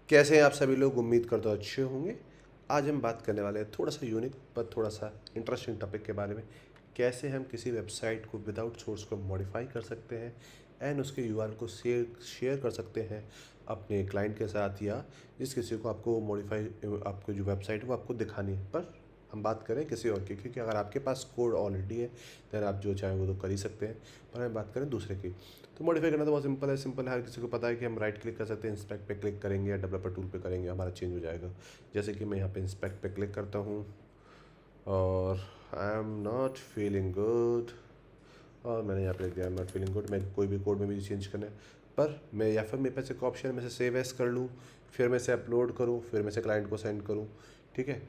कैसे हैं आप सभी लोग। उम्मीद करता हूँ अच्छे होंगे। आज हम बात करने वाले हैं थोड़ा सा यूनिक पर थोड़ा सा इंटरेस्टिंग टॉपिक के बारे में। कैसे हम किसी वेबसाइट को विदाउट सोर्स को मॉडिफाई कर सकते हैं एंड उसके यूआरएल को शेयर कर सकते हैं अपने क्लाइंट के साथ, या जिस किसी को आपको मॉडिफाई आपको जो वेबसाइट है वो आपको दिखानी है। पर हम बात करें किसी और की, क्योंकि अगर आपके पास कोड ऑलरेडी है देन आप जो चाहें वो तो कर ही सकते हैं। पर हम बात करें दूसरे की, तो मॉडिफाई करना तो बहुत सिंपल है। हर किसी को पता है कि हम राइट क्लिक कर सकते हैं, इंस्पेक्ट पे क्लिक करेंगे या डेवलपर टूल पे करेंगे, हमारा चेंज हो जाएगा। जैसे कि मैं यहाँ पे इंस्पेक्ट पे क्लिक करता हूँ और I am not feeling good, और मैंने यहाँ पे लिख दिया I am not feeling good. मैं कोई भी कोड में भी चेंज करना है, पर मैं या फिर मेरे पास एक ऑप्शन में से सेव एस कर लूँ, फिर मैं से अपलोड करूँ, फिर मैं से क्लाइंट को सेंड करूँ। ठीक है,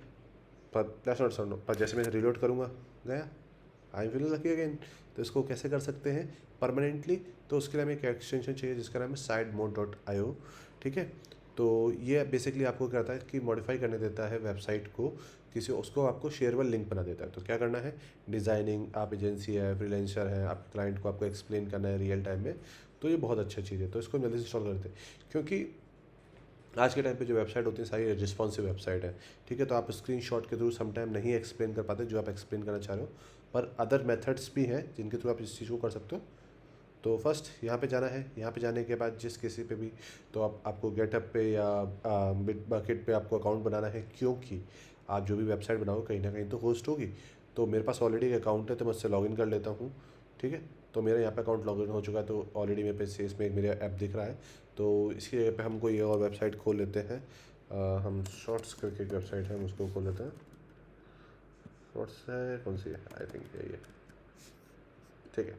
पर जैसे मैं रिलोड करूँगा गया, आई विल लकी अगेन। तो इसको कैसे कर सकते हैं परमानेंटली, तो उसके लिए हमें एक एक्सटेंशन चाहिए जिसका नाम है sidemode.io। ठीक है, तो ये बेसिकली आपको क्या करता है कि मॉडिफाई करने देता है वेबसाइट को, किसी उसको आपको शेयरबल लिंक बना देता है। तो क्या करना है, डिज़ाइनिंग, आप एजेंसी है, फ्रीलांसर है, आप क्लाइंट को आपको एक्सप्लेन करना है रियल टाइम में, तो ये बहुत अच्छा चीज़ है। तो इसको जल्दी से इंस्टॉल करते हैं, क्योंकि आज के टाइम पे जो वेबसाइट होती है सारी रिस्पॉन्सिव वेबसाइट है। ठीक है, तो आप स्क्रीनशॉट के थ्रू समटाइम नहीं एक्सप्लेन कर पाते जो आप एक्सप्लेन करना चाह रहे हो, पर अदर मेथड्स भी हैं जिनके थ्रू आप इस चीज़ को कर सकते हो। तो फर्स्ट यहाँ पे जाना है, यहाँ पे जाने के बाद जिस किसी पे भी, तो आपको गेटअप पे या बिटबकेट पे आपको अकाउंट बनाना है, क्योंकि आप जो भी वेबसाइट बनाओ कहीं ना कहीं तो होस्ट होगी। तो मेरे पास ऑलरेडी एक अकाउंट है तो मैं उससे लॉगिन कर लेता हूँ। ठीक है, तो मेरा यहाँ पे अकाउंट लॉगिन हो चुका है, तो ऑलरेडी मेरे पे सेल्स में एक मेरा ऐप दिख रहा है। तो इसकी जगह पे हम कोई और वेबसाइट खोल लेते हैं। हम शॉर्ट्स करके एक वेबसाइट है, हम उसको खोल लेते हैं। शॉर्ट्स है, कौन सी है, आई थिंक यही है। ठीक है,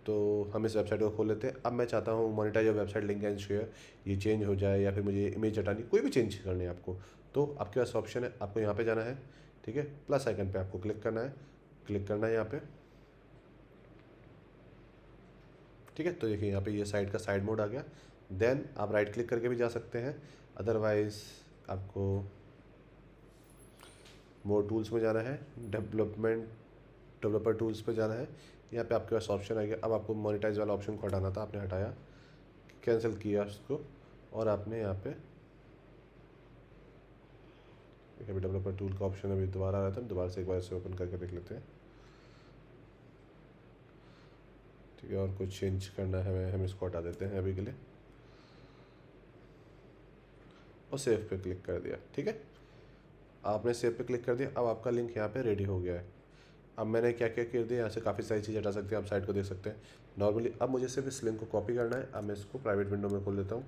तो हम इस वेबसाइट को खोल लेते हैं। अब मैं चाहता हूँ monetize website link and share ये चेंज हो जाए, या फिर मुझे इमेज हटानी, कोई भी चेंज करनी है आपको, तो आपके पास ऑप्शन है, आपको यहाँ पे जाना है। ठीक है, प्लस आइकन पे आपको क्लिक करना है, यहाँ पे। ठीक है, तो देखिए यहाँ पे ये साइड का साइड मोड आ गया। देन आप राइट क्लिक करके भी जा सकते हैं, अदरवाइज आपको मोर टूल्स में जाना है, डेवलपर टूल्स पे जाना है। यहाँ पे आपके पास ऑप्शन आ गया। अब आपको मोनेटाइज वाला ऑप्शन को हटाना था, आपने हटाया, कैंसिल किया उसको, और आपने यहाँ पे अभी डेवलपर टूल का ऑप्शन अभी दोबारा आ रहा था, हम दोबारा से एक बार इसे ओपन करके देख लेते हैं। ठीक है, और कुछ चेंज करना है हम इसको हटा देते हैं अभी के लिए, और सेव पे क्लिक कर दिया। ठीक है, आपने सेव पे क्लिक कर दिया। अब आपका लिंक यहाँ पे रेडी हो गया है। अब मैंने क्या क्या कर दिया, यहाँ से काफ़ी सारी चीज़ हटा सकते हैं, आप साइट को देख सकते हैं नॉर्मली। अब मुझे सिर्फ इस लिंक को कॉपी करना है। अब मैं इसको प्राइवेट विंडो में खोल लेता हूँ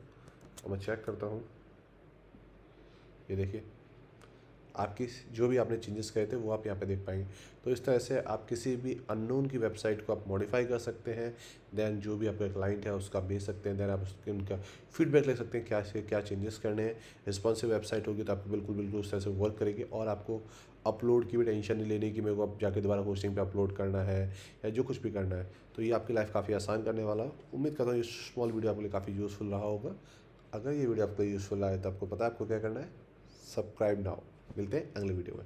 और मैं चेक करता हूँ। ये देखिए, आपकी जो भी आपने चेंजेस करे थे वो आप यहाँ पे देख पाएंगे। तो इस तरह से आप किसी भी अननोन की वेबसाइट को आप मॉडिफाई कर सकते हैं। देन जो भी आपका क्लाइंट है उसका भेज सकते हैं, देन आप उसके उनका फीडबैक ले सकते हैं क्या से क्या चेंजेस करने हैं। रिस्पॉन्सिव वेबसाइट होगी तो आपको बिल्कुल बिल्कुल उस तरह से वर्क करेगी, और आपको अपलोड की भी टेंशन नहीं लेनी कि मेरे को अब जाके दोबारा होस्टिंग पे अपलोड करना है या जो कुछ भी करना है। तो ये आपकी लाइफ काफ़ी आसान करने वाला है। उम्मीद करता हूँ ये स्मॉल वीडियो आपके लिए काफ़ी यूज़फुल रहा होगा। अगर ये वीडियो आपको यूज़फुल आए तो आपको पता है आपको क्या करना है, सब्सक्राइब नाउ। मिलते हैं अगले वीडियो में।